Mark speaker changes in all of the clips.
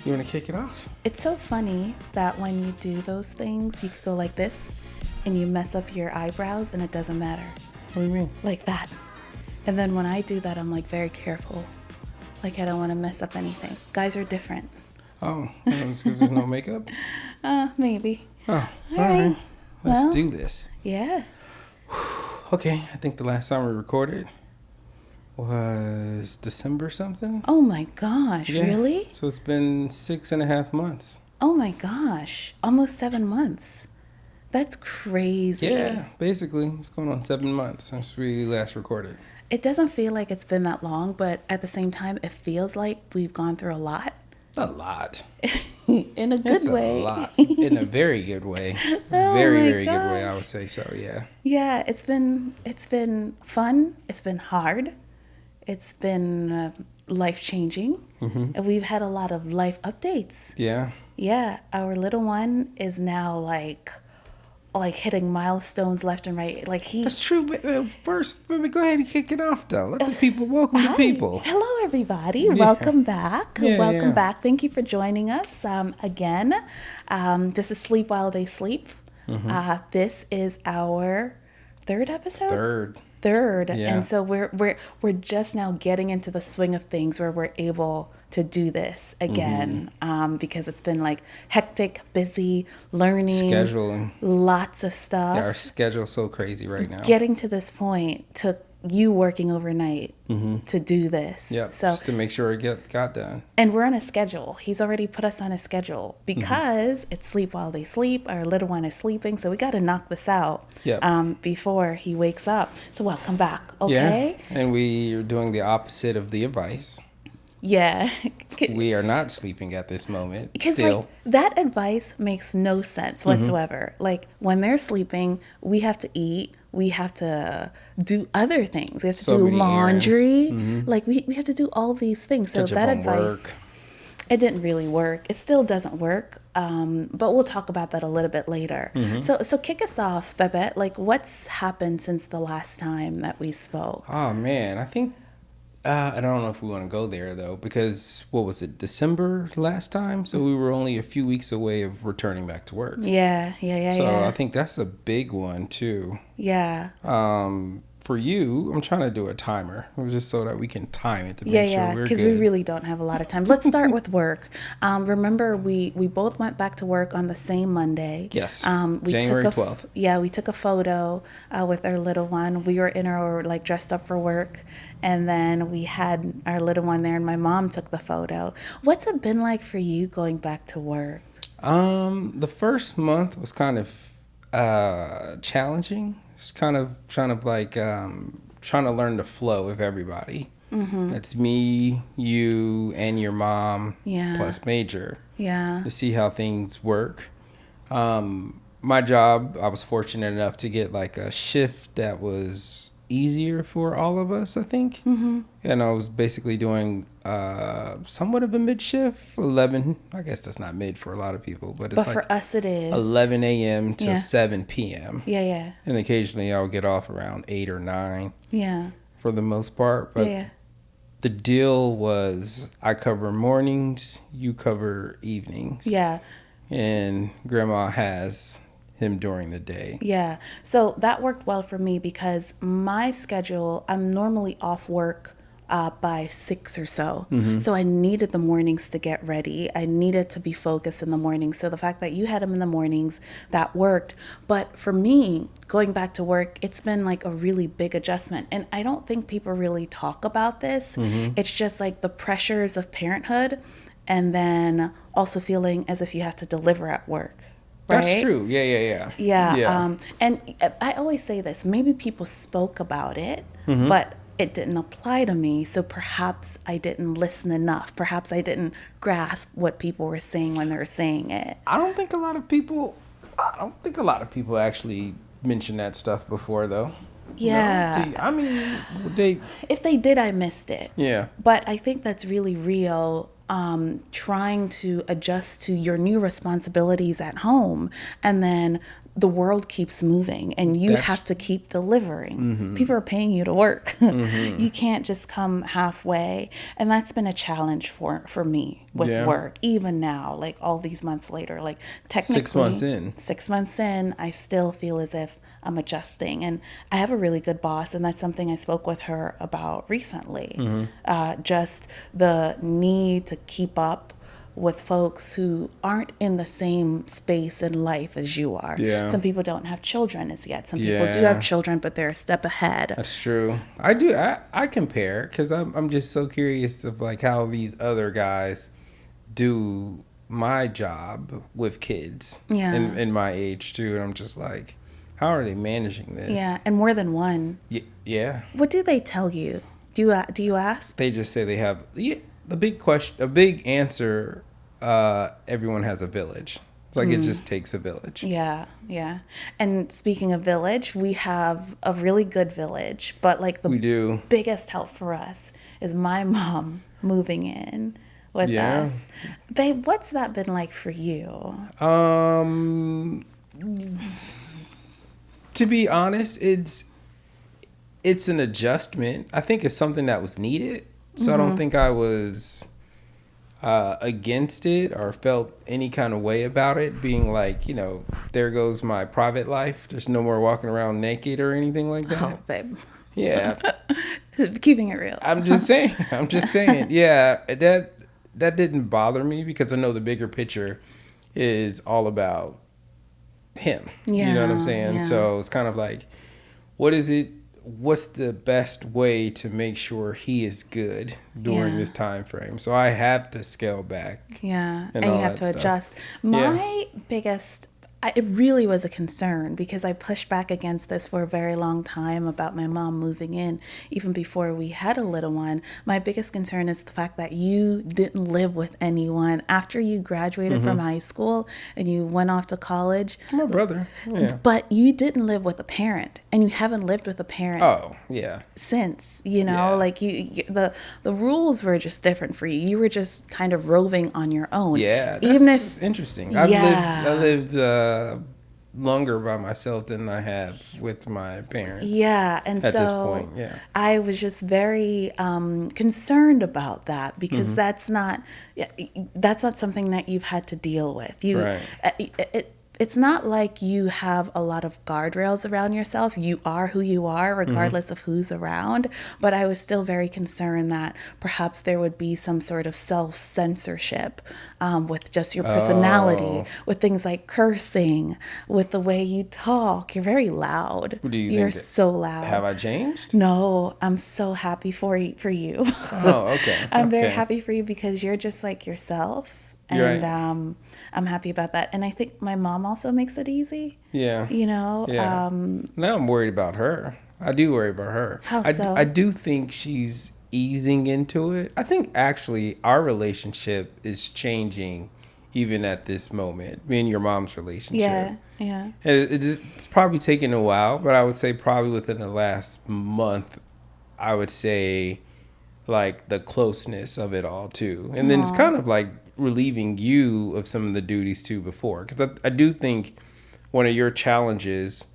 Speaker 1: You want to kick it off?
Speaker 2: It's so funny that when you do those things, you could go like this and you mess up your eyebrows and it doesn't matter.
Speaker 1: What do you mean?
Speaker 2: Like that. And then when I do that, I'm like very careful. Like I don't want to mess up anything. Guys are different.
Speaker 1: Oh, it's because there's no makeup?
Speaker 2: Maybe.
Speaker 1: Oh, all right. Let's
Speaker 2: Well,
Speaker 1: do this.
Speaker 2: Yeah.
Speaker 1: Okay, I think the last time we recorded was December something.
Speaker 2: Oh my gosh,
Speaker 1: Yeah.
Speaker 2: really?
Speaker 1: So it's been 6.5 months.
Speaker 2: Oh my gosh. Almost 7 months. That's crazy.
Speaker 1: Yeah, basically, it's going on 7 months since we last recorded.
Speaker 2: It doesn't feel like it's been that long, but at the same time, it feels like we've gone through a lot.
Speaker 1: A lot.
Speaker 2: In a good
Speaker 1: It's
Speaker 2: way.
Speaker 1: A lot. In a very good way. Very good way, I would say so, yeah.
Speaker 2: Yeah, it's been fun. It's been hard. It's been life-changing. And we've had a lot of life updates.
Speaker 1: Yeah.
Speaker 2: Yeah, our little one is now like hitting milestones left and right. Like
Speaker 1: That's true, but first, let me go ahead and kick it off, though. Let the people, welcome the people.
Speaker 2: Hello, everybody. Welcome back. Welcome
Speaker 1: Yeah.
Speaker 2: back. Thank you for joining us again. This is Sleep While They Sleep. This is our third episode. Third.
Speaker 1: Yeah.
Speaker 2: And so we're just now getting into the swing of things where we're able to do this again, because it's been like hectic, busy, learning,
Speaker 1: Scheduling.
Speaker 2: lots of stuff.
Speaker 1: Yeah, our schedule's so crazy right now.
Speaker 2: Getting to this point took you working overnight to do this.
Speaker 1: Yeah,
Speaker 2: So,
Speaker 1: just to make sure it got done.
Speaker 2: and we're on a schedule. He's already put us on a schedule because it's sleep while they sleep. Our little one is sleeping, so we got to knock this out before he wakes up. So welcome back, okay?
Speaker 1: Yeah, and we are doing the opposite of the advice.
Speaker 2: Yeah.
Speaker 1: We are not sleeping at this moment
Speaker 2: Because
Speaker 1: still.
Speaker 2: like that advice makes no sense whatsoever. Like when they're sleeping, we have to eat. We have to do other things. We have to
Speaker 1: So
Speaker 2: do
Speaker 1: many
Speaker 2: laundry. Like we have to do all these things. So
Speaker 1: Catch up
Speaker 2: that
Speaker 1: on
Speaker 2: advice,
Speaker 1: work.
Speaker 2: it didn't really work. It still doesn't work. But we'll talk about that a little bit later. So kick us off, Babette. Like what's happened since the last time that we spoke?
Speaker 1: Oh, man. I think, I don't know if we want to go there, though, because, what was it, December last time? So we were only a few weeks away of returning back to work.
Speaker 2: Yeah.
Speaker 1: So I think that's a big one, too.
Speaker 2: Yeah.
Speaker 1: For you, I'm trying to do a timer, just so that we can time it to make sure we're
Speaker 2: because
Speaker 1: good.
Speaker 2: we really don't have a lot of time. Let's start with work. Remember, we both went back to work on the same Monday.
Speaker 1: Yes,
Speaker 2: we
Speaker 1: January
Speaker 2: took
Speaker 1: 12th.
Speaker 2: Yeah, we took a photo with our little one. We were in our, like, dressed up for work, and then we had our little one there, and my mom took the photo. What's it been like for you going back to work?
Speaker 1: The first month was kind of challenging. It's kind of trying to learn the flow of everybody. It's me, you, and your mom, plus Major,
Speaker 2: Yeah.
Speaker 1: to see how things work. My job, I was fortunate enough to get like a shift that was easier for all of us, I think. And I was basically doing somewhat of a mid shift, 11. I guess that's not mid for a lot of people, but it's
Speaker 2: But
Speaker 1: like
Speaker 2: for us, it is.
Speaker 1: 11 a.m. to 7 p.m.
Speaker 2: Yeah.
Speaker 1: And occasionally I'll get off around 8 or 9
Speaker 2: Yeah.
Speaker 1: for the most part. But
Speaker 2: Yeah.
Speaker 1: the deal was I cover mornings, you cover evenings.
Speaker 2: Yeah.
Speaker 1: And Grandma has him during the day.
Speaker 2: Yeah. So that worked well for me because my schedule, I'm normally off work by 6 or so. So I needed the mornings to get ready. I needed to be focused in the mornings. So the fact that you had him in the mornings, that worked. But for me, going back to work, it's been like a really big adjustment. And I don't think people really talk about this. It's just like the pressures of parenthood and then also feeling as if you have to deliver at work. Right?
Speaker 1: That's true. Yeah.
Speaker 2: And I always say this, maybe people spoke about it, but it didn't apply to me. So perhaps I didn't listen enough. Perhaps I didn't grasp what people were saying when they were saying it.
Speaker 1: I don't think a lot of people actually mentioned that stuff before, though.
Speaker 2: Yeah.
Speaker 1: No? I mean,
Speaker 2: If they did, I missed it.
Speaker 1: Yeah.
Speaker 2: But I think that's really real. Trying to adjust to your new responsibilities at home and then the world keeps moving and you have to keep delivering. People are paying you to work. You can't just come halfway. And that's been a challenge for me with work. Even now, like all these months later, like technically 6 months in, I still feel as if I'm adjusting. And I have a really good boss, and that's something I spoke with her about recently. Just the need to keep up with folks who aren't in the same space in life as you are. Some people don't have children as yet. Some people do have children, but they're a step ahead.
Speaker 1: That's true. I do. I compare because I'm just so curious of like how these other guys do my job with kids in my age too. And I'm just like, how are they managing this?
Speaker 2: Yeah, and more than one.
Speaker 1: Yeah.
Speaker 2: What do they tell you? Do you ask?
Speaker 1: They just say they have the big question, a big answer. Everyone has a village. It's like it just takes a village.
Speaker 2: Yeah. And speaking of village, we have a really good village, but like the biggest help for us is my mom moving in with us. Babe, what's that been like for you?
Speaker 1: To be honest, it's an adjustment. I think it's something that was needed. So I don't think I was against it or felt any kind of way about it, being like, there goes my private life. There's no more walking around naked or anything like that.
Speaker 2: Oh, babe.
Speaker 1: Yeah.
Speaker 2: Keeping it real.
Speaker 1: I'm just saying. Yeah, that didn't bother me because I know the bigger picture is all about him.
Speaker 2: Yeah,
Speaker 1: you know what I'm saying? So it's kind of like, what's the best way to make sure he is good during this time frame? So I have to scale back.
Speaker 2: Yeah, and you have to adjust. My biggest it really was a concern because I pushed back against this for a very long time about my mom moving in, even before we had a little one. My biggest concern is the fact that you didn't live with anyone after you graduated from high school and you went off to college.
Speaker 1: My brother, yeah.
Speaker 2: But you didn't live with a parent, and you haven't lived with a parent.
Speaker 1: Oh, yeah.
Speaker 2: Since, like the rules were just different for you. You were just kind of roving on your own.
Speaker 1: Yeah, that's interesting. I lived longer by myself than I have with my parents.
Speaker 2: Yeah, and
Speaker 1: at
Speaker 2: so
Speaker 1: this point,
Speaker 2: I was just very concerned about that because that's not something that you've had to deal with. It's not like you have a lot of guardrails around yourself. You are who you are, regardless of who's around. But I was still very concerned that perhaps there would be some sort of self-censorship with just your personality, with things like cursing, with the way you talk. You're very loud. You're so loud.
Speaker 1: Have I changed?
Speaker 2: No, I'm so happy for you.
Speaker 1: Oh, okay.
Speaker 2: I'm very happy for you because you're just like yourself. And I'm happy about that. And I think my mom also makes it easy.
Speaker 1: Yeah.
Speaker 2: Now
Speaker 1: I'm worried about her. I do worry about her.
Speaker 2: How so?
Speaker 1: I do think she's easing into it. I think actually our relationship is changing even at this moment. Me and your mom's relationship.
Speaker 2: Yeah.
Speaker 1: It's probably taken a while, but I would say probably within the last month, I would say like the closeness of it all too. And then it's kind of like relieving you of some of the duties too before, because I do think one of your challenges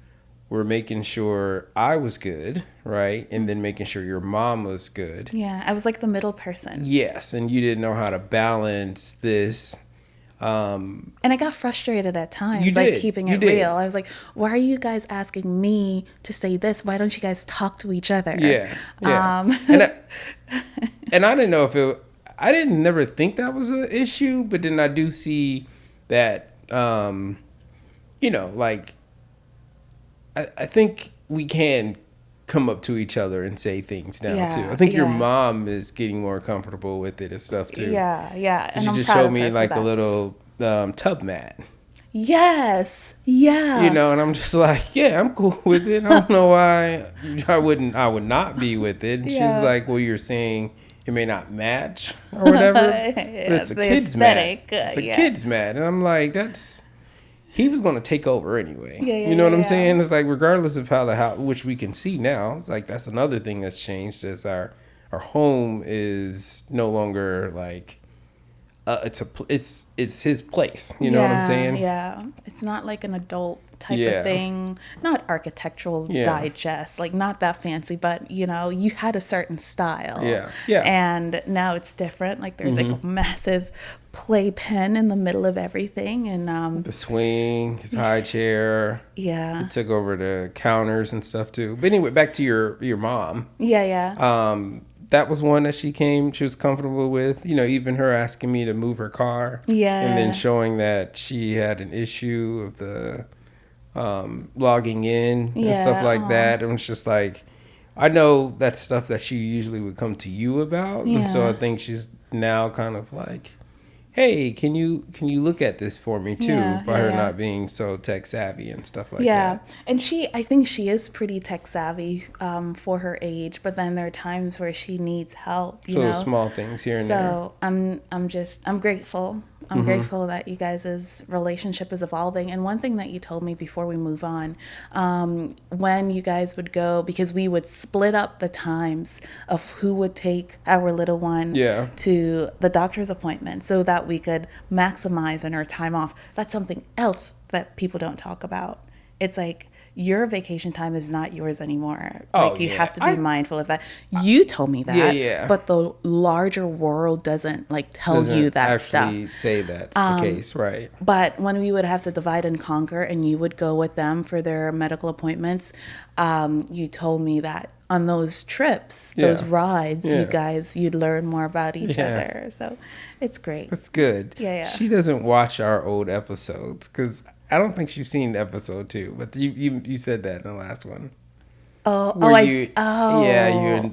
Speaker 1: were making sure I was good, right, and then making sure your mom was good.
Speaker 2: Yeah, I was like the middle person.
Speaker 1: Yes, and you didn't know how to balance this.
Speaker 2: And I got frustrated at times, keeping it real. I was like, why are you guys asking me to say this? Why don't you guys talk to each other?
Speaker 1: Yeah. And I didn't know if I didn't never think that was an issue, but then I do see that, I think we can come up to each other and say things now too. I think your mom is getting more comfortable with it and stuff too.
Speaker 2: Yeah.
Speaker 1: And she just showed me like a little tub mat.
Speaker 2: Yes. Yeah.
Speaker 1: And I'm just like, yeah, I'm cool with it. I don't know why I would not be with it. And she's like, well, you're saying it may not match or whatever, but it's a kid's mat. It's a kid's mat. And I'm like, he was going to take over anyway. You know what I'm saying? It's like, regardless of how the house, which we can see now, it's like, that's another thing that's changed is our home is no longer like, it's his place. You know what I'm saying?
Speaker 2: Yeah. It's not like an adult type of thing. Not architectural digest, like not that fancy, but you know, you had a certain style.
Speaker 1: Yeah.
Speaker 2: And now it's different. Like there's like a massive playpen in the middle of everything, and
Speaker 1: the swing, his high chair.
Speaker 2: Yeah.
Speaker 1: He took over the counters and stuff too. But anyway, back to your mom.
Speaker 2: Yeah.
Speaker 1: That was one that she was comfortable with, you know, even her asking me to move her car.
Speaker 2: Yeah.
Speaker 1: And then showing that she had an issue of the logging in and stuff like that. It was just like, I know that's stuff that she usually would come to you about.
Speaker 2: Yeah.
Speaker 1: And so I think she's now kind of like, hey, can you look at this for me too? By her not being so tech savvy and stuff like that.
Speaker 2: Yeah, and I think she is pretty tech savvy for her age, but then there are times where she needs help. You know,
Speaker 1: small things here and there.
Speaker 2: So I'm grateful. I'm grateful that you guys' relationship is evolving. And one thing that you told me before we move on, when you guys would go, because we would split up the times of who would take our little one to the doctor's appointment so that we could maximize on our time off. That's something else that people don't talk about. It's like, your vacation time is not yours anymore. Like, you have to be mindful of that. You told me that, but the larger world doesn't like tell you that stuff.
Speaker 1: Actually say that's the case, right?
Speaker 2: But when we would have to divide and conquer, and you would go with them for their medical appointments, you told me that on those trips, those rides, you'd learn more about each other. So it's great.
Speaker 1: That's good.
Speaker 2: Yeah.
Speaker 1: She doesn't watch our old episodes because I don't think she's seen episode 2, but you said that in the last one.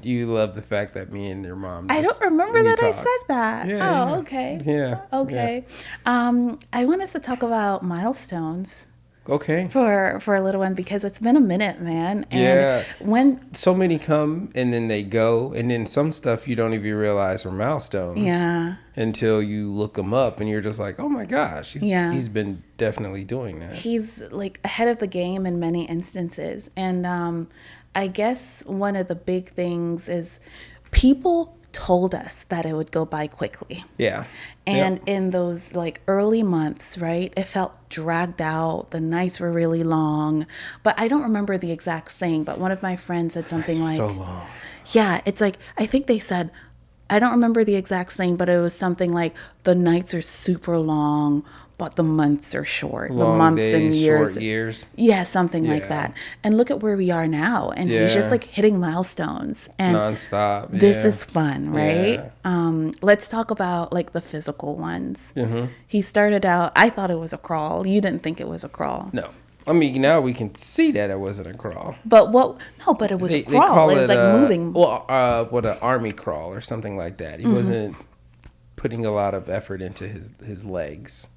Speaker 1: You love the fact that me and your mom.
Speaker 2: I don't remember that
Speaker 1: talks.
Speaker 2: I said that.
Speaker 1: Yeah,
Speaker 2: okay.
Speaker 1: Yeah.
Speaker 2: Okay. Yeah. I want us to talk about milestones.
Speaker 1: Okay.
Speaker 2: For a little one, because it's been a minute, man. And when
Speaker 1: so many come and then they go, and then some stuff you don't even realize are milestones.
Speaker 2: Yeah.
Speaker 1: Until you look them up, and you're just like, oh my gosh, he's been definitely doing that.
Speaker 2: He's like ahead of the game in many instances, and I guess one of the big things is people told us that it would go by quickly.
Speaker 1: Yeah.
Speaker 2: And in those like early months, right, it felt dragged out. The nights were really long, but I don't remember the exact saying, but one of my friends said something like,
Speaker 1: so long.
Speaker 2: Yeah, it's like, I think they said, I don't remember the exact saying, but it was something like, the nights are super long, but the months are short.
Speaker 1: Long
Speaker 2: the months
Speaker 1: days,
Speaker 2: and years.
Speaker 1: short years.
Speaker 2: Yeah, something like that. And look at where we are now. And he's just like hitting milestones. And
Speaker 1: nonstop.
Speaker 2: This is fun, right? Yeah. Let's talk about like the physical ones. Mm-hmm. He started out, I thought it was a crawl. You didn't think it was a crawl.
Speaker 1: No. I mean, now we can see that it wasn't a crawl.
Speaker 2: But but it was a crawl. It was like moving.
Speaker 1: An army crawl or something like that. He wasn't putting a lot of effort into his legs.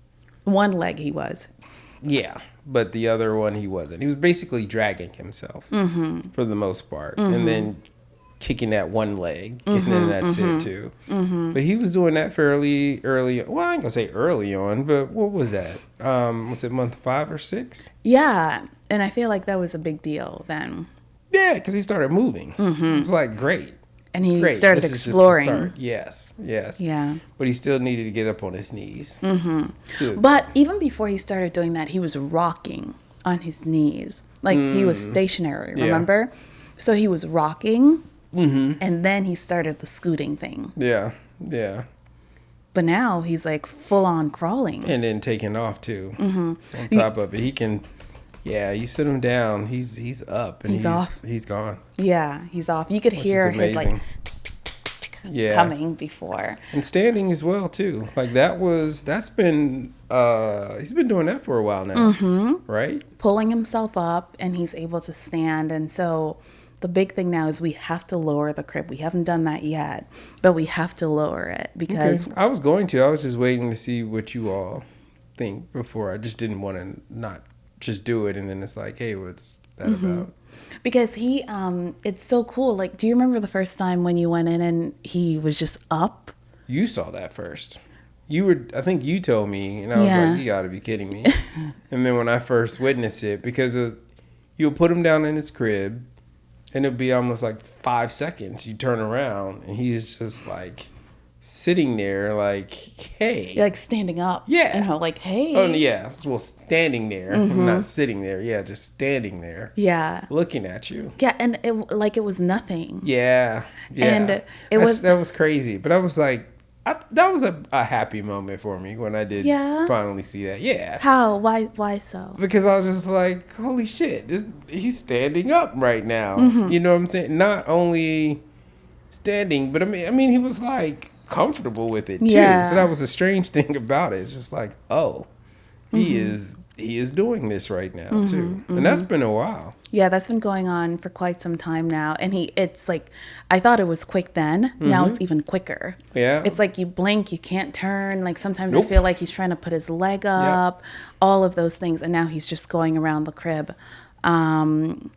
Speaker 2: One leg he was.
Speaker 1: Yeah, but the other one he wasn't. He was basically dragging himself for the most part, and then kicking that one leg, and then that's it too. But he was doing that fairly early. Well, I ain't gonna say early on, but what was that? Was it month 5 or 6?
Speaker 2: Yeah, and I feel like that was a big deal then.
Speaker 1: Yeah, because he started moving. It was like great.
Speaker 2: And he started exploring.
Speaker 1: Yes.
Speaker 2: Yeah.
Speaker 1: But he still needed to get up on his knees.
Speaker 2: But even before he started doing that, he was rocking on his knees. Like he was stationary, remember? So he was rocking, and then he started the scooting thing.
Speaker 1: Yeah.
Speaker 2: But now he's like full on crawling.
Speaker 1: And then taking off too. On top of it, he can... Yeah, you sit him down, he's up and he's off. He's gone.
Speaker 2: Yeah, he's off. You could hear his like coming before.
Speaker 1: And standing as well too. Like that's been he's been doing that for a while now. Right?
Speaker 2: Pulling himself up, and he's able to stand. And so the big thing now is we have to lower the crib. We haven't done that yet, but we have to lower it because
Speaker 1: I was going to. I was just waiting to see what you all think before. I just didn't want to not just do it, and then it's like, hey, what's that about?
Speaker 2: Because he it's so cool. Like, do you remember the first time when you went in and he was just up?
Speaker 1: You saw that first. I think you told me, and I was like, you gotta be kidding me. And then when I first witnessed it, because you'll put him down in his crib and it'll be almost like 5 seconds, you turn around and he's just like sitting there like, hey.
Speaker 2: You're like standing up.
Speaker 1: Yeah.
Speaker 2: You know, like, hey.
Speaker 1: Oh, yeah. Well, standing there. Not sitting there. Yeah, just standing there.
Speaker 2: Yeah.
Speaker 1: Looking at you.
Speaker 2: Yeah, and it was nothing.
Speaker 1: Yeah. Yeah.
Speaker 2: And that
Speaker 1: was crazy. But I was like, that was a happy moment for me when I did finally see that. Yeah.
Speaker 2: How? Why so?
Speaker 1: Because I was just like, holy shit, he's standing up right now. You know what I'm saying? Not only standing, but I mean, he was like comfortable with it too.
Speaker 2: Yeah.
Speaker 1: So that was a strange thing about it. It's just like, oh, he is doing this right now too, and that's been a while.
Speaker 2: Yeah, that's been going on for quite some time now. And it's like, I thought it was quick then. Now it's even quicker.
Speaker 1: Yeah.
Speaker 2: It's like you blink, you can't turn. Like sometimes
Speaker 1: Nope.
Speaker 2: I feel like he's trying to put his leg up, all of those things. And now he's just going around the crib. And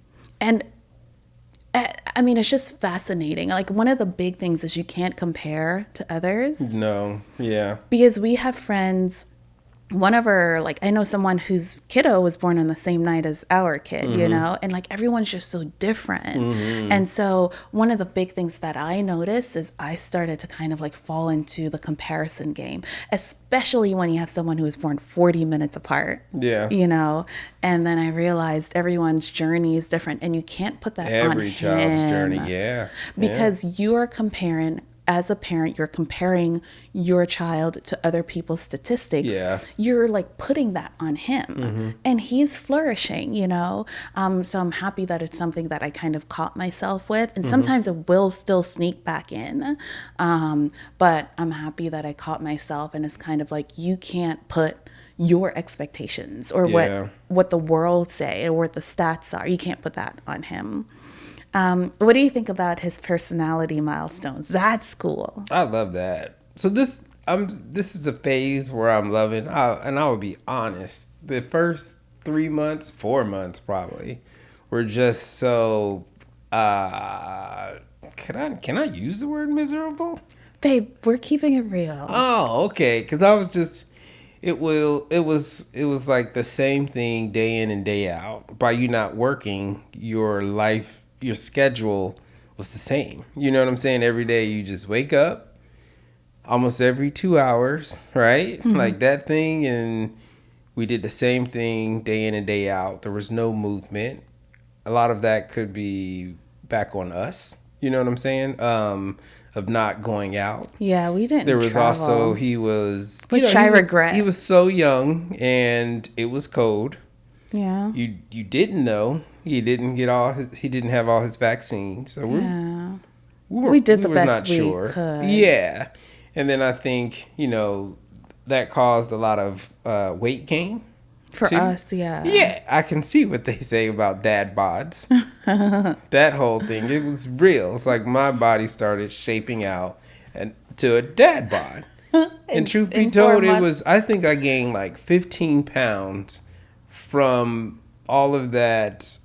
Speaker 2: I mean, it's just fascinating. Like one of the big things is you can't compare to others.
Speaker 1: No. Yeah.
Speaker 2: Because we have friends. One of our, like, I know someone whose kiddo was born on the same night as our kid, you know, and like everyone's just so different. And so one of the big things that I noticed is I started to kind of like fall into the comparison game, especially when you have someone who was born 40 minutes apart.
Speaker 1: Yeah.
Speaker 2: You know, and then I realized everyone's journey is different and you can't put that on
Speaker 1: Every child's
Speaker 2: him.
Speaker 1: journey. Yeah.
Speaker 2: Because you are comparing. As a parent, you're comparing your child to other people's statistics.
Speaker 1: Yeah.
Speaker 2: You're like putting that on him and he's flourishing, you know? So I'm happy that it's something that I kind of caught myself with. And sometimes it will still sneak back in. But I'm happy that I caught myself and it's kind of like, you can't put your expectations or what the world say or what the stats are. You can't put that on him. What do you think about his personality milestones? That's cool.
Speaker 1: I love that. So this is a phase where I'm loving, and I will be honest, the first 3 months, 4 months probably, were just so, can I use the word miserable?
Speaker 2: Babe, we're keeping it real.
Speaker 1: Oh, okay. Because I was just, it was like the same thing day in and day out. By you not working, your schedule was the same. You know what I'm saying? Every day you just wake up almost every 2 hours, right? Like that thing. And we did the same thing day in and day out. There was no movement. A lot of that could be back on us. You know what I'm saying? Of not going out.
Speaker 2: Yeah, we didn't
Speaker 1: There was
Speaker 2: travel.
Speaker 1: also, he was...
Speaker 2: Which I regret.
Speaker 1: He was so young and it was cold.
Speaker 2: Yeah.
Speaker 1: You didn't know. He didn't have all his vaccines. So
Speaker 2: we did the best we could.
Speaker 1: Yeah. And then I think, that caused a lot of weight gain.
Speaker 2: For us, yeah.
Speaker 1: Yeah, I can see what they say about dad bods. That whole thing, it was real. It's like my body started shaping out to a dad bod. And truth be told, I think I gained like 15 pounds from all of that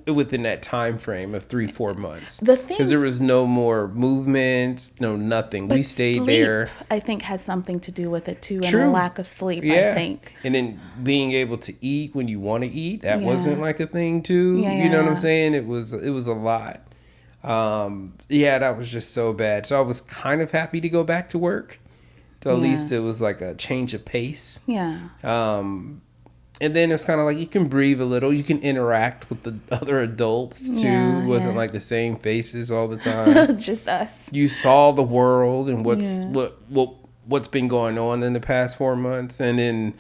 Speaker 1: within that time frame of 3-4 months.
Speaker 2: The thing,
Speaker 1: because there was no more movement, no nothing. We stayed
Speaker 2: sleep,
Speaker 1: there.
Speaker 2: I think has something to do with it too,
Speaker 1: True.
Speaker 2: and a lack of sleep.
Speaker 1: Yeah.
Speaker 2: I think,
Speaker 1: and then being able to eat when you want to eat, that wasn't like a thing too. You know what I'm saying? It was a lot. That was just so bad. So I was kind of happy to go back to work. So at least it was like a change of pace.
Speaker 2: Yeah.
Speaker 1: And then it's kind of like you can breathe a little. You can interact with the other adults too.
Speaker 2: Yeah,
Speaker 1: It wasn't like the same faces all the time.
Speaker 2: Just us.
Speaker 1: You saw the world and what's been going on in the past 4 months. And then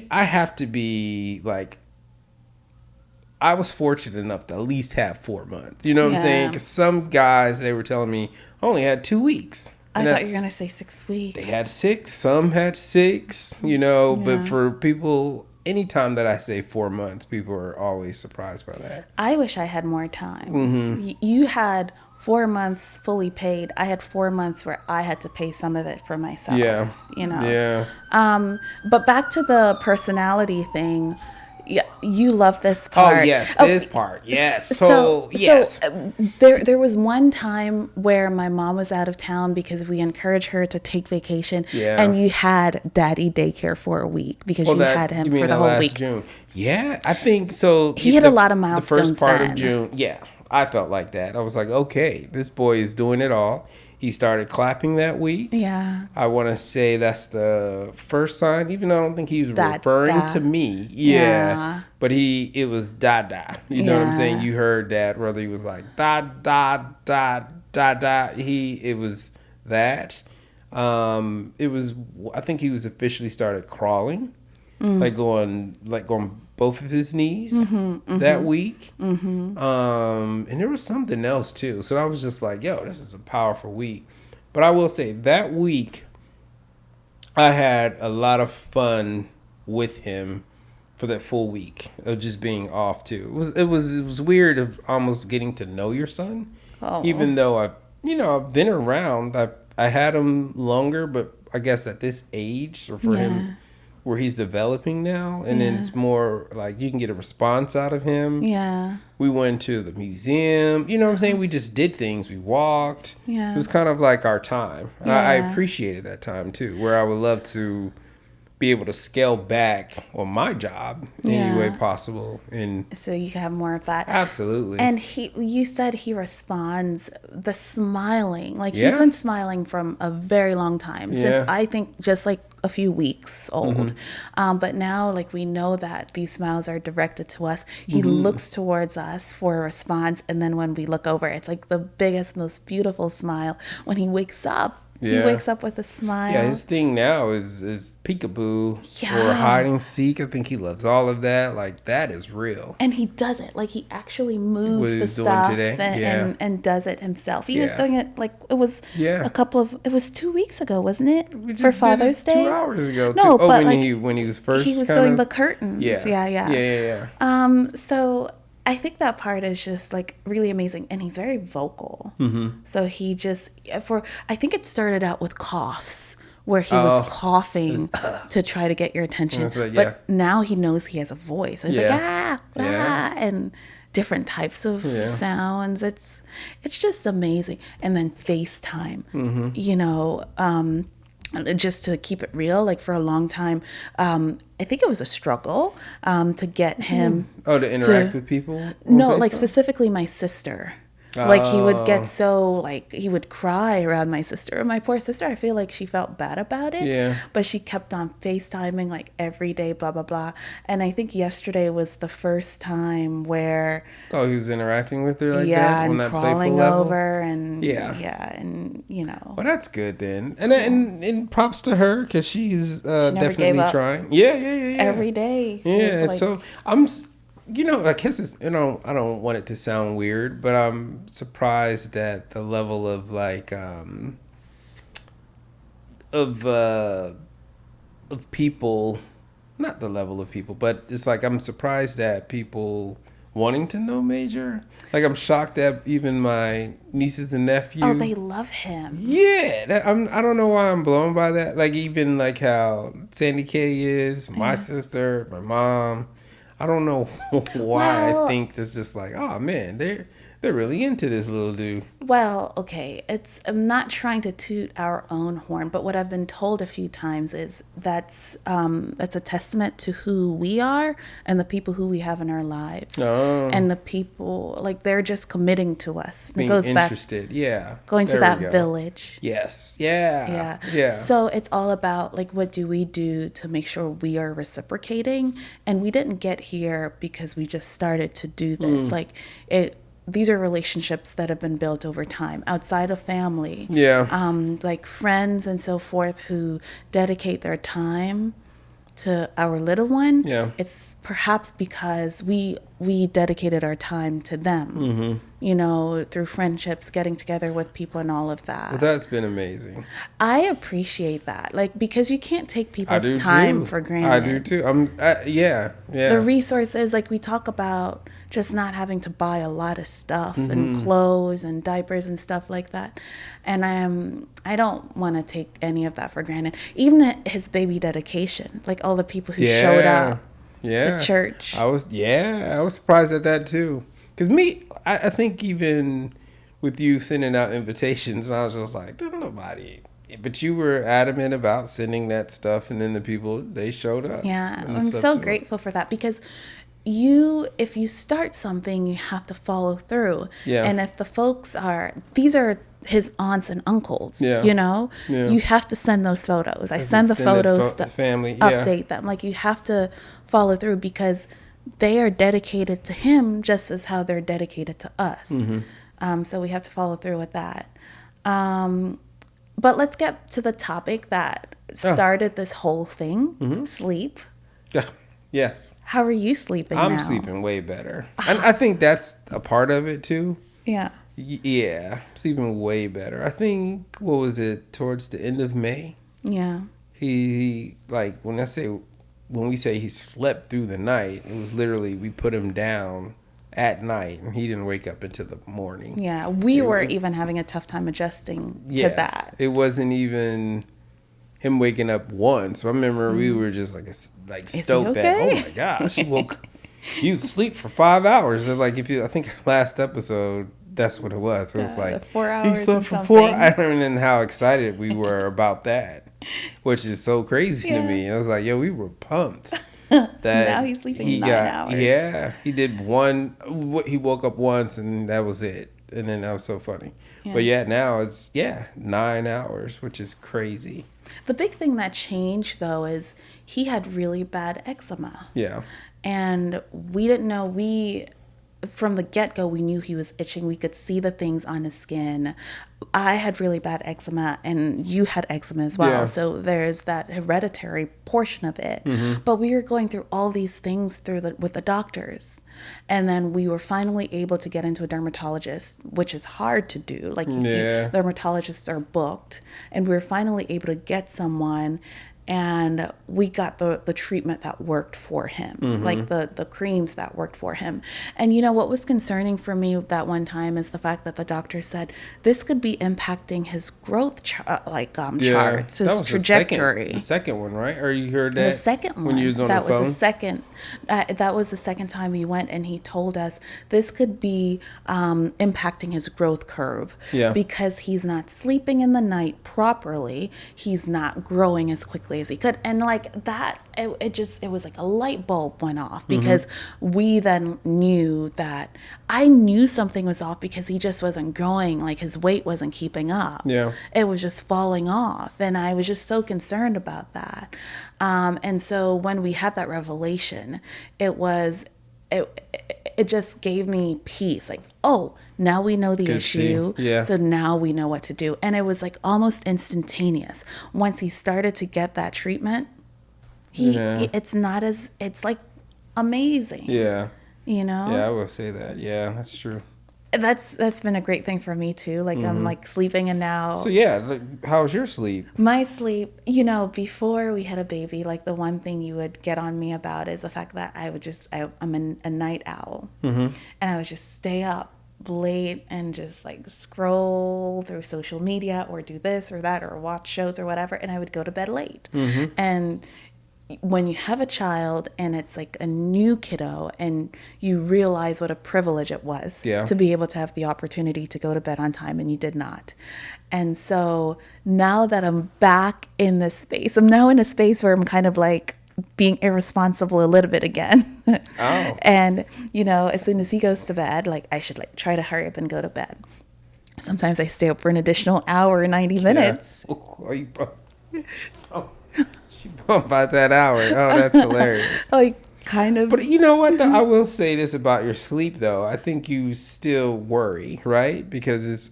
Speaker 1: I have to be like, I was fortunate enough to at least have 4 months. You know what I'm saying? Because some guys, they were telling me, only had 2 weeks.
Speaker 2: I thought you were going to say 6 weeks.
Speaker 1: They had 6. Some had 6, But for people, anytime that I say 4 months, people are always surprised by that.
Speaker 2: I wish I had more time. You had 4 months fully paid. I had 4 months where I had to pay some of it for myself.
Speaker 1: Yeah.
Speaker 2: Yeah. But back to the personality thing. Yeah, you love this part.
Speaker 1: Oh, yes, this part. Yes. So
Speaker 2: there was one time where my mom was out of town because we encouraged her to take vacation.
Speaker 1: Yeah.
Speaker 2: And you had daddy daycare for a week because you had him for the whole week.
Speaker 1: June. Yeah, I think so.
Speaker 2: He hit a lot of milestones
Speaker 1: the first part
Speaker 2: then.
Speaker 1: of June. Yeah, I felt like that. I was like, okay, this boy is doing it all. he started clapping that week.
Speaker 2: Yeah.
Speaker 1: I want to say that's the first sign, even though I don't think he was referring to me. Yeah. But it was da da. You know what I'm saying? You heard that, whether he was like da da da da da. It was that. It was, I think he was officially started crawling, like going both of his knees that week. And there was something else too. So I was just like, yo, this is a powerful week. But I will say that week, I had a lot of fun with him for that full week of just being off too. It was weird of almost getting to know your son, even though I've been around. I had him longer, but I guess at this age or for him, where he's developing now, and then it's more like you can get a response out of him.
Speaker 2: Yeah.
Speaker 1: We went to the museum. You know what I'm saying? We just did things. We walked.
Speaker 2: Yeah.
Speaker 1: It was kind of like our time.
Speaker 2: Yeah.
Speaker 1: I appreciated that time too, where I would love to be able to scale back on my job in any way possible, and
Speaker 2: so you can have more of that.
Speaker 1: Absolutely.
Speaker 2: And you said he responds, the smiling, like he's been smiling from a very long time, since I think just like a few weeks old. But now, like, we know that these smiles are directed to us. He looks towards us for a response, and then when we look over, it's like the biggest, most beautiful smile when he wakes up. He wakes up with a smile.
Speaker 1: Yeah, his thing now is peekaboo or hide and seek. I think he loves all of that. Like, that is real.
Speaker 2: And he does it. Like, he actually moves the stuff and does it himself. He was doing it, like, it was it was 2 weeks ago, wasn't it? For Father's Day?
Speaker 1: 2 hours ago.
Speaker 2: No, but
Speaker 1: when he was first
Speaker 2: he was doing the curtains.
Speaker 1: Yeah.
Speaker 2: So I think that part is just like really amazing, and he's very vocal. So he just I think it started out with coughs, where he was coughing to try to get your attention.
Speaker 1: Like,
Speaker 2: but now he knows he has a voice. So he's like and different types of sounds. It's just amazing. And then FaceTime, you know. Just to keep it real, like for a long time, I think it was a struggle to get him
Speaker 1: to interact with people.
Speaker 2: No, like specifically my sister. Like he would get he would cry around my sister. My poor sister, I feel like she felt bad about it. Yeah. But she kept on FaceTiming like every day, blah, blah, blah. And I think yesterday was the first time where...
Speaker 1: Oh, he was interacting with her like that?
Speaker 2: Yeah,
Speaker 1: on
Speaker 2: and
Speaker 1: that
Speaker 2: crawling over and...
Speaker 1: Yeah,
Speaker 2: and you know...
Speaker 1: Well, that's good then. And props to her, because she's definitely trying. Yeah.
Speaker 2: Every day.
Speaker 1: Yeah, so I'm... I guess it's, I don't want it to sound weird, but I'm surprised at the level of like, of people, not the level of people, but it's like, I'm surprised at people wanting to know Major. Like, I'm shocked that even my nieces and nephews.
Speaker 2: Oh, they love him.
Speaker 1: Yeah. I don't know why I'm blown by that. Like, even like how Sandy Kay is, my sister, my mom. I don't know why I think it's just like, oh man, they're really into this little dude.
Speaker 2: Well, okay, I'm not trying to toot our own horn, but what I've been told a few times is that's a testament to who we are and the people who we have in our lives. And the people, like, they're just committing to us.
Speaker 1: Being interested,
Speaker 2: going to that village.
Speaker 1: Yes, yeah.
Speaker 2: So it's all about, like, what do we do to make sure we are reciprocating? And we didn't get here because we just started to do this. Like, these are relationships that have been built over time outside of family. Like friends and so forth who dedicate their time to our little one. It's perhaps because we dedicated our time to them, through friendships, getting together with people and all of that.
Speaker 1: Well, that's been amazing.
Speaker 2: I appreciate that, like, because you can't take people's time for granted.
Speaker 1: I do too. The
Speaker 2: resources, like, we talk about just not having to buy a lot of stuff and clothes and diapers and stuff like that. And I don't want to take any of that for granted. Even at his baby dedication, like all the people who showed up to church. I was surprised at that too. Because I think even with you sending out invitations, I was just like, there's nobody. But you were adamant about sending that stuff, and then the people, they showed up. Yeah, I'm so grateful for that, because if you start something, you have to follow through.
Speaker 1: Yeah.
Speaker 2: And if the folks these are his aunts and uncles,
Speaker 1: Yeah.
Speaker 2: you have to send those photos. I send the photos to
Speaker 1: family.
Speaker 2: update them. Like, you have to follow through because they are dedicated to him just as how they're dedicated to us. So we have to follow through with that. But let's get to the topic that started this whole thing, sleep.
Speaker 1: Yeah. Yes.
Speaker 2: How are you sleeping now?
Speaker 1: I'm sleeping way better. And I think that's a part of it too.
Speaker 2: Yeah.
Speaker 1: Yeah. Sleeping way better. I think, what was it, towards the end of May?
Speaker 2: Yeah.
Speaker 1: He like, when we say he slept through the night, it was literally, we put him down at night and he didn't wake up until the morning.
Speaker 2: Yeah. We were even having a tough time adjusting to that.
Speaker 1: It wasn't even him waking up once. I remember we were just like stoked that, oh my gosh, you sleep for 5 hours. And like, I think last episode, that's what it was. It was like
Speaker 2: 4 hours.
Speaker 1: He slept for 4 hours. I don't even know how excited we were about that, which is so crazy to me. I was like, yo, we were pumped. That
Speaker 2: now he's sleeping 9 hours.
Speaker 1: Yeah, he did one. He woke up once and that was it. And then that was so funny. Yeah. But now it's 9 hours, which is crazy.
Speaker 2: The big thing that changed though is he had really bad eczema.
Speaker 1: Yeah.
Speaker 2: And we didn't know, from the get-go, we knew he was itching. We could see the things on his skin. I had really bad eczema, and you had eczema as well. Yeah. So there's that hereditary portion of it. But we were going through all these things with the doctors. And then we were finally able to get into a dermatologist, which is hard to do. Like, dermatologists are booked. And we were finally able to get someone, and we got the treatment that worked for him, like the creams that worked for him. And what was concerning for me that one time is the fact that the doctor said this could be impacting his growth charts, his trajectory.
Speaker 1: The second one, right? Or you heard that?
Speaker 2: The second one.
Speaker 1: When you was on the phone?
Speaker 2: That was the second time we went, and he told us this could be impacting his growth curve.
Speaker 1: Yeah.
Speaker 2: Because he's not sleeping in the night properly. He's not growing as quickly as he could. And like that, it was like a light bulb went off, because we then knew that I knew something was off, because he just wasn't growing. Like, his weight wasn't keeping up.
Speaker 1: Yeah.
Speaker 2: It was just falling off. And I was just so concerned about that. And so when we had that revelation, it just gave me peace. Like, oh, now we know the issue.
Speaker 1: Yeah.
Speaker 2: So now we know what to do. And it was like almost instantaneous. Once he started to get that treatment, it's like amazing.
Speaker 1: Yeah.
Speaker 2: Yeah,
Speaker 1: I will say that. Yeah, that's true.
Speaker 2: That's been a great thing for me too. Like, I'm like sleeping, and now.
Speaker 1: So how's your sleep?
Speaker 2: My sleep, before we had a baby, like, the one thing you would get on me about is the fact that I'm a night owl, and I would just stay up late and just like scroll through social media or do this or that or watch shows or whatever, and I would go to bed late. And when you have a child and it's like a new kiddo, and you realize what a privilege it was to be able to have the opportunity to go to bed on time, and you did not. And so now that I'm back in this space, I'm now in a space where I'm kind of like being irresponsible a little bit again.
Speaker 1: Oh.
Speaker 2: And, as soon as he goes to bed, like, I should like try to hurry up and go to bed. Sometimes I stay up for an additional hour, 90 minutes.
Speaker 1: She bumped by that hour. Oh, that's hilarious.
Speaker 2: Like, kind of.
Speaker 1: But you know what, though? I will say this about your sleep, though. I think you still worry, right? Because it's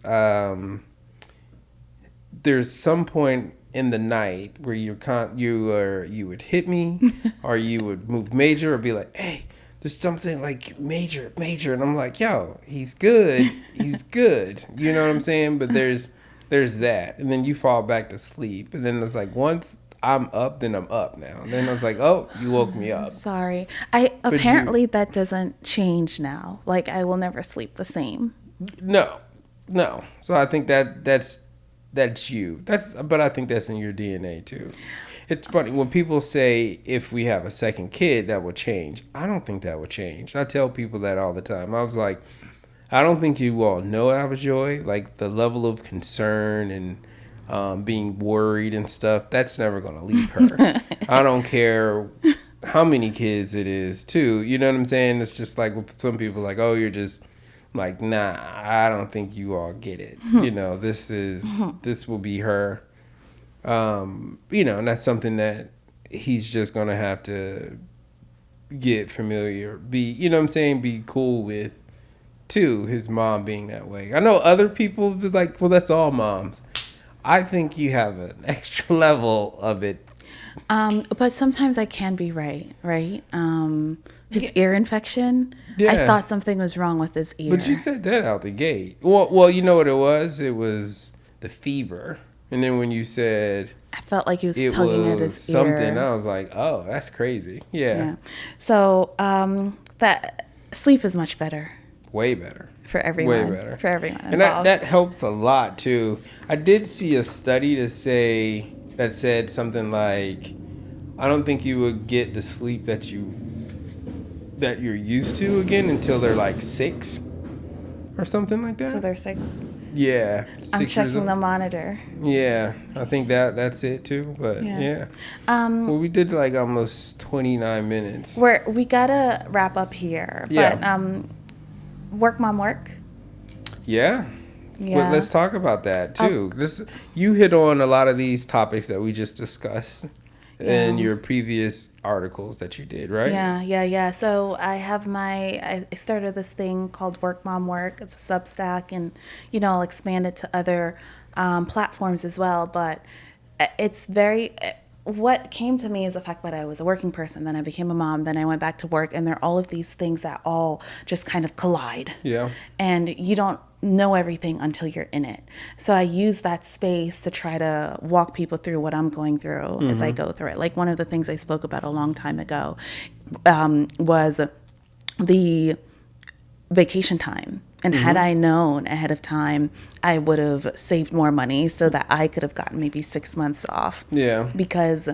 Speaker 1: there's some point in the night where you would hit me, or you would move major, or be like, hey, there's something like major, and I'm like, yo, he's good, you know what I'm saying? But there's that, and then you fall back to sleep, and then it's like, once I'm up, then I'm up now, and then I was like, oh, you woke me up. Sorry,
Speaker 2: apparently that doesn't change now. Like, I will never sleep the same.
Speaker 1: No. So I think that's you. But I think that's in your DNA too. It's funny when people say if we have a second kid that will change. I don't think that will change. I tell people that all the time. I was like, I don't think you all know Abijoy. Like, the level of concern and being worried and stuff, that's never going to leave her. I don't care how many kids it is too. You know what I'm saying? It's just like with some people like, oh, you're just like, nah, I don't think you all get it. You know, this will be her. You know, and that's something that he's just gonna have to get familiar, you know what I'm saying, be cool with too, his mom being that way. I know other people be like, well, that's all moms. I think you have an extra level of it.
Speaker 2: But sometimes I can be right? His ear infection. Yeah. I thought something was wrong with his ear.
Speaker 1: But you said that out the gate. Well, you know what it was? It was the fever. And then when you said
Speaker 2: I felt like he was tugging at his
Speaker 1: something,
Speaker 2: ear.
Speaker 1: I was like, oh, that's crazy. Yeah.
Speaker 2: So that sleep is much better.
Speaker 1: Way better.
Speaker 2: For everyone.
Speaker 1: Way better.
Speaker 2: For everyone
Speaker 1: involved. And that helps a lot too. I did see a study that said something like, I don't think you would get the sleep that you're used to again until they're like 6 or something like that.
Speaker 2: So they're 6.
Speaker 1: Yeah.
Speaker 2: I'm checking the monitor.
Speaker 1: Yeah, I think that's it too. But yeah. Well, we did like almost 29 minutes.
Speaker 2: We gotta wrap up here. But work, mom, work.
Speaker 1: Yeah. Well, let's talk about that too. You hit on a lot of these topics that we just discussed in your previous articles that you did, right?
Speaker 2: Yeah. So I started this thing called Work Mom Work. It's a Substack, and I'll expand it to other platforms as well. But it's what came to me is the fact that I was a working person, then I became a mom, then I went back to work, and there are all of these things that all just kind of collide.
Speaker 1: Yeah.
Speaker 2: And you don't know everything until you're in it. So I use that space to try to walk people through what I'm going through as I go through it. Like one of the things I spoke about a long time ago was the vacation time. And had I known ahead of time, I would have saved more money so that I could have gotten maybe 6 months off.
Speaker 1: Yeah.
Speaker 2: Because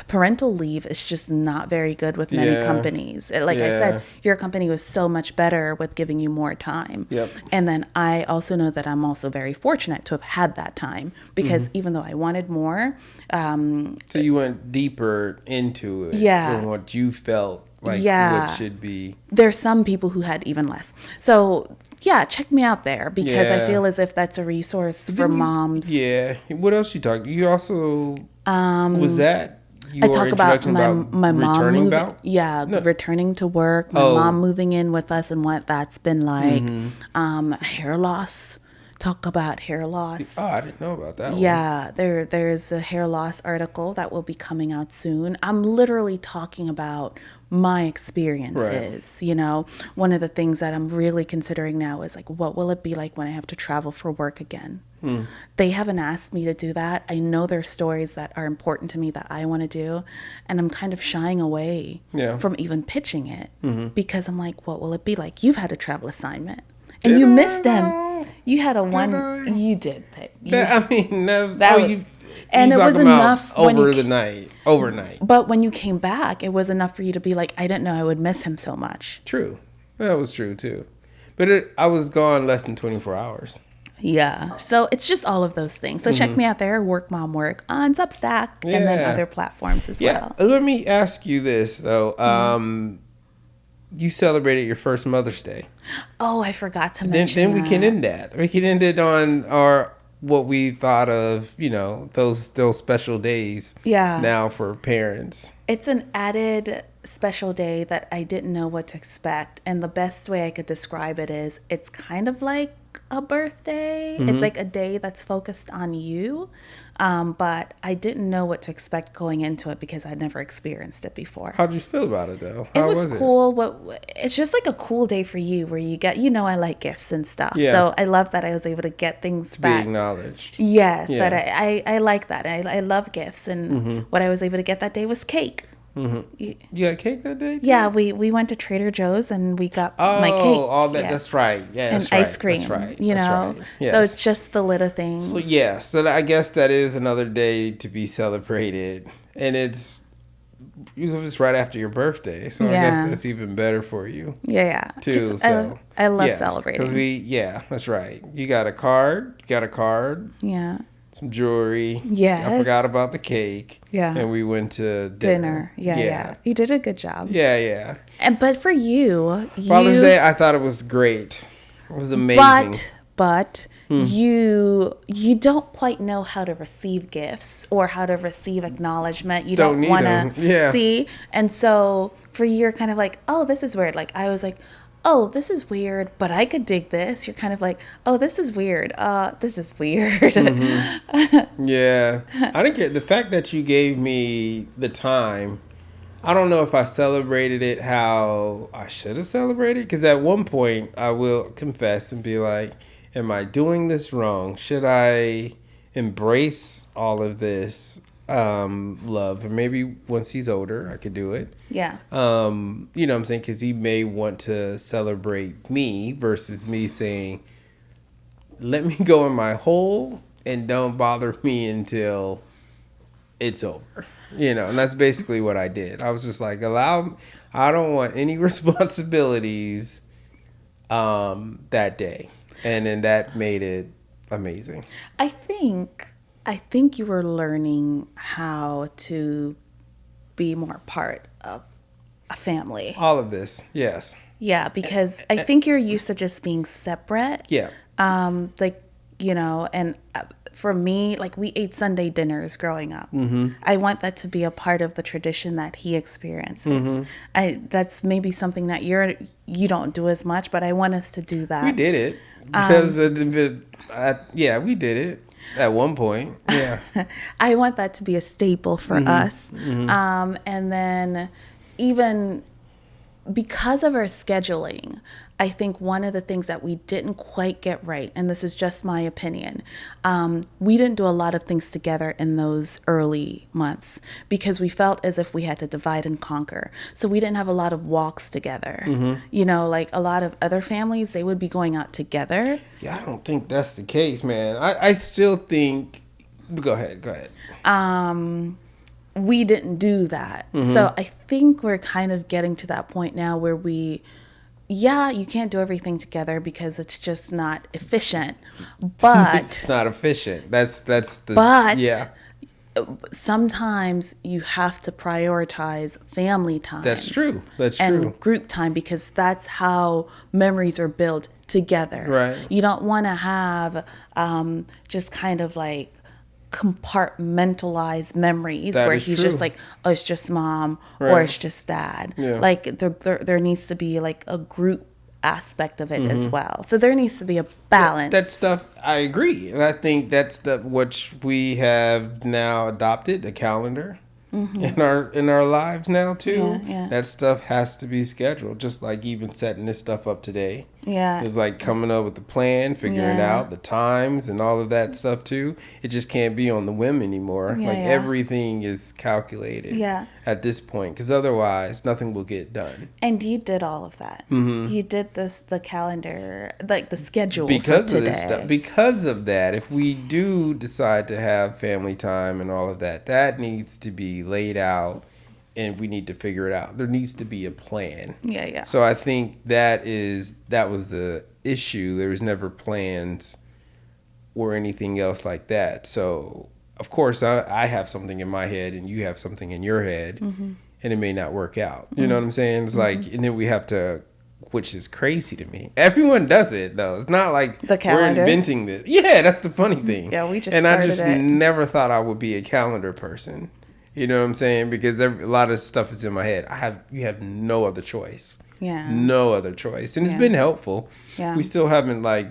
Speaker 2: parental leave is just not very good with many companies. I said, your company was so much better with giving you more time.
Speaker 1: Yep.
Speaker 2: And then I also know that I'm also very fortunate to have had that time because even though I wanted more.
Speaker 1: So you went deeper into it than what you felt like what should be.
Speaker 2: There's some people who had even less. So check me out there because I feel as if that's a resource for moms.
Speaker 1: Yeah. What else you talked? You also was that your
Speaker 2: I talk about my mom
Speaker 1: returning
Speaker 2: moving, returning to work, my mom moving in with us and what that's been like. Hair loss. Talk about hair loss.
Speaker 1: Oh, I didn't know about that one.
Speaker 2: Yeah, there's a hair loss article that will be coming out soon. I'm literally talking about my experiences. Right. One of the things that I'm really considering now is like, what will it be like when I have to travel for work again? They haven't asked me to do that. I know there's stories that are important to me that I want to do, and I'm kind of shying away from even pitching it because I'm like, what will it be like? You've had a travel assignment. And you missed them. You had you did. And it was enough
Speaker 1: overnight.
Speaker 2: But when you came back, it was enough for you to be like, I didn't know I would miss him so much.
Speaker 1: True. That was true too. But I was gone less than 24 hours.
Speaker 2: Yeah. So it's just all of those things. So check me out there, Work Mom Work on Substack and then other platforms as well.
Speaker 1: Let me ask you this though. You celebrated your first Mother's Day.
Speaker 2: Oh, I forgot to mention
Speaker 1: Then we can end that. We can end it on what we thought of, those special days now for parents.
Speaker 2: It's an added special day that I didn't know what to expect. And the best way I could describe it is it's kind of like a birthday. It's like a day that's focused on you. But I didn't know what to expect going into it because I'd never experienced it before.
Speaker 1: How'd you feel about it though?
Speaker 2: It was cool. It's just like a cool day for you where you get, I like gifts and stuff. Yeah. So I love that I was able to get things back.
Speaker 1: Be acknowledged.
Speaker 2: Yes. Yeah. That I like that. I love gifts. And what I was able to get that day was cake.
Speaker 1: You got cake that day too?
Speaker 2: Yeah, we went to Trader Joe's and we got my cake.
Speaker 1: Oh, all that. Yeah. That's right. Yeah,
Speaker 2: that's and ice cream. That's right. Right. Yes. So it's just the little things.
Speaker 1: So so I guess that is another day to be celebrated, and it's right after your birthday. So I guess that's even better for you.
Speaker 2: Yeah.
Speaker 1: Too.
Speaker 2: So I love celebrating.
Speaker 1: Because that's right. You got a card.
Speaker 2: Yeah.
Speaker 1: some jewelry.
Speaker 2: Yes.
Speaker 1: I forgot about the cake.
Speaker 2: Yeah.
Speaker 1: And we went to
Speaker 2: Dinner. Yeah. You did a good job.
Speaker 1: Yeah.
Speaker 2: But for you,
Speaker 1: Father's Day, I thought it was great. It was amazing.
Speaker 2: But you don't quite know how to receive gifts or how to receive acknowledgement. You don't want to see. And so for you, you're kind of like, oh, this is weird. Like I was like, oh, this is weird, but I could dig this. You're kind of like, oh, this is weird. This is weird.
Speaker 1: Yeah. I didn't care. The fact that you gave me the time, I don't know if I celebrated it how I should have celebrated. Because at one point, I will confess and be like, am I doing this wrong? Should I embrace all of this love? Or maybe once he's older, I could do it.
Speaker 2: Yeah.
Speaker 1: You know what I'm saying? Because he may want to celebrate me versus me saying, let me go in my hole and don't bother me until it's over. You know, and that's basically what I did. I was just like, I don't want any responsibilities that day. And then that made it amazing.
Speaker 2: I think you were learning how to be more part of a family.
Speaker 1: All of this, yes.
Speaker 2: Yeah, because I think you're used to just being separate.
Speaker 1: Yeah.
Speaker 2: Like, you know, and for me, like we ate Sunday dinners growing up.
Speaker 1: Mm-hmm.
Speaker 2: I want that to be a part of the tradition that he experiences.
Speaker 1: Mm-hmm.
Speaker 2: That's maybe something that you don't do as much, but I want us to do that.
Speaker 1: We did it because we did it at one point. Yeah.
Speaker 2: I want that to be a staple for us. Mm-hmm. And then even because of our scheduling, I think one of the things that we didn't quite get right, and this is just my opinion, we didn't do a lot of things together in those early months because we felt as if we had to divide and conquer. So we didn't have a lot of walks together. Mm-hmm. You know, like a lot of other families, they would be going out together.
Speaker 1: Yeah, I don't think that's the case, man. I still think... Go ahead.
Speaker 2: We didn't do that. Mm-hmm. So I think we're kind of getting to that point now where you can't do everything together because it's just not efficient. But
Speaker 1: it's not efficient.
Speaker 2: Sometimes you have to prioritize family time.
Speaker 1: That's true.
Speaker 2: And group time because that's how memories are built together.
Speaker 1: Right.
Speaker 2: You don't want to have just kind of like compartmentalize memories where he's just like, oh, it's just mom or it's just dad. Yeah. Like there needs to be like a group aspect of it as well. So there needs to be a balance.
Speaker 1: That stuff, I agree. And I think that's which we have now adopted, the calendar in our lives now too.
Speaker 2: Yeah.
Speaker 1: That stuff has to be scheduled, just like even setting this stuff up today.
Speaker 2: Yeah.
Speaker 1: It's like coming up with the plan, figuring out the times and all of that stuff too. It just can't be on the whim anymore. Everything is calculated at this point because otherwise nothing will get done.
Speaker 2: And you did all of that. Mm-hmm. You did the calendar, like the schedule
Speaker 1: because
Speaker 2: for
Speaker 1: of
Speaker 2: today.
Speaker 1: This stuff. Because of that, if we do decide to have family time and all of that, that needs to be laid out. And we need to figure it out. There needs to be a plan.
Speaker 2: Yeah.
Speaker 1: So I think that was the issue. There was never plans or anything else like that. So, of course, I have something in my head and you have something in your head. And it may not work out. You know what I'm saying? It's like, and then we have to, which is crazy to me. Everyone does it, though. It's not like we're inventing this. Yeah, that's the funny thing.
Speaker 2: Yeah, we just
Speaker 1: And
Speaker 2: started
Speaker 1: I just
Speaker 2: it.
Speaker 1: never thought I would be a calendar person. You know what I'm saying? Because a lot of stuff is in my head. You have no other choice.
Speaker 2: Yeah.
Speaker 1: No other choice. And it's been helpful.
Speaker 2: Yeah.
Speaker 1: We still haven't put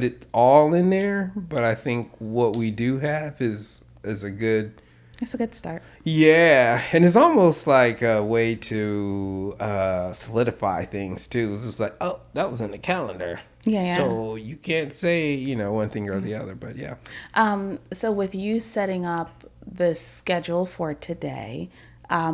Speaker 1: it all in there, but I think what we do have is a good...
Speaker 2: It's a good start.
Speaker 1: Yeah, and it's almost like a way to solidify things too. It's just like, oh, that was in the calendar.
Speaker 2: Yeah.
Speaker 1: So you can't say, one thing or the other, but yeah.
Speaker 2: So with you setting up the schedule for today,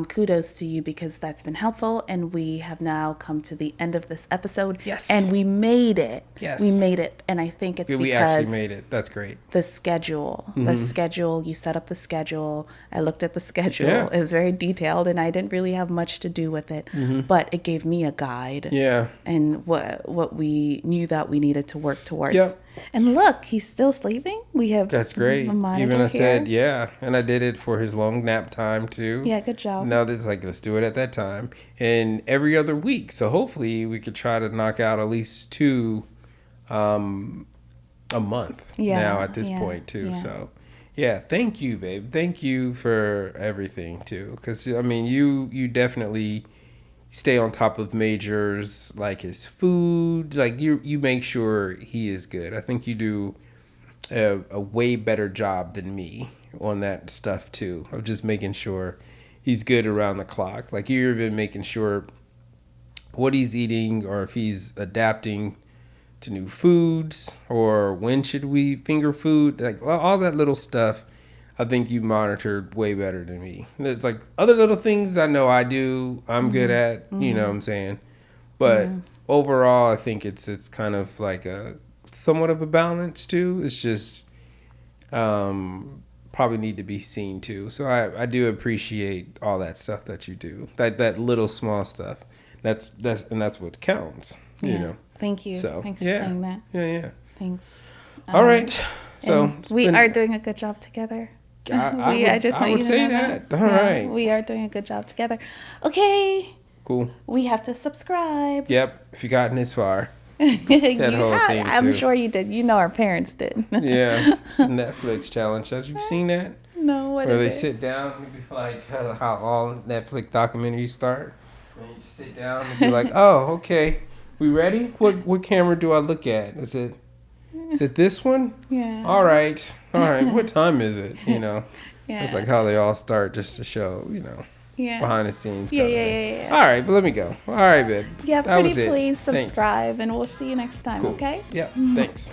Speaker 2: kudos to you, because that's been helpful. And we have now come to the end of this episode.
Speaker 1: Yes.
Speaker 2: And we made it.
Speaker 1: Yes.
Speaker 2: We made it. And I think it's
Speaker 1: we
Speaker 2: because
Speaker 1: actually made it. That's great.
Speaker 2: the schedule, you set up the schedule. I looked at the schedule.
Speaker 1: Yeah.
Speaker 2: It was very detailed, and I didn't really have much to do with it, but it gave me a guide.
Speaker 1: Yeah.
Speaker 2: And what we knew that we needed to work towards.
Speaker 1: Yep.
Speaker 2: And look, he's still sleeping. We have
Speaker 1: That's great.
Speaker 2: a monitor
Speaker 1: Even I said,
Speaker 2: here.
Speaker 1: yeah. And I did it for his long nap time too.
Speaker 2: Yeah, good job.
Speaker 1: Now it's like, let's do it at that time. And every other week. So hopefully we could try to knock out at least 2 a month now at this point too.
Speaker 2: Yeah.
Speaker 1: So yeah, thank you, babe. Thank you for everything too. Because I mean, you definitely stay on top of Majors, like his food, like you make sure he is good. I think you do a way better job than me on that stuff too, of just making sure he's good around the clock. Like you're even making sure what he's eating, or if he's adapting to new foods, or when should we finger food, like all that little stuff. I think you monitored way better than me. It's like other little things I know I do, I'm good at, you know what I'm saying? But overall, I think it's kind of like a somewhat of a balance too. It's just probably need to be seen too. So I do appreciate all that stuff that you do. That little small stuff. That's what counts, you know.
Speaker 2: Thank you.
Speaker 1: So,
Speaker 2: Thanks for saying that.
Speaker 1: Yeah.
Speaker 2: Thanks.
Speaker 1: All right. So
Speaker 2: we are doing a good job together.
Speaker 1: I would say that. All right.
Speaker 2: We are doing a good job together. Okay.
Speaker 1: Cool.
Speaker 2: We have to subscribe.
Speaker 1: Yep. If you gotten this far.
Speaker 2: That
Speaker 1: whole thing,
Speaker 2: I'm
Speaker 1: too.
Speaker 2: sure you did. You know our parents did.
Speaker 1: Yeah. It's the Netflix challenge. Have you seen that?
Speaker 2: No, what
Speaker 1: Where
Speaker 2: is
Speaker 1: they
Speaker 2: it?
Speaker 1: sit down, like how all Netflix documentaries start. And you sit down and be like, oh, okay. We ready? What camera do I look at? Is it this one?
Speaker 2: Yeah.
Speaker 1: All right. What time is it? You know.
Speaker 2: Yeah.
Speaker 1: It's like how they all start, just to show,
Speaker 2: Yeah.
Speaker 1: behind the scenes.
Speaker 2: Yeah.
Speaker 1: All right, but let me go. All right, babe.
Speaker 2: Yeah,
Speaker 1: That was
Speaker 2: pretty
Speaker 1: it.
Speaker 2: please
Speaker 1: Thanks.
Speaker 2: subscribe, and we'll see you next time,
Speaker 1: Cool.
Speaker 2: okay?
Speaker 1: Yeah, thanks.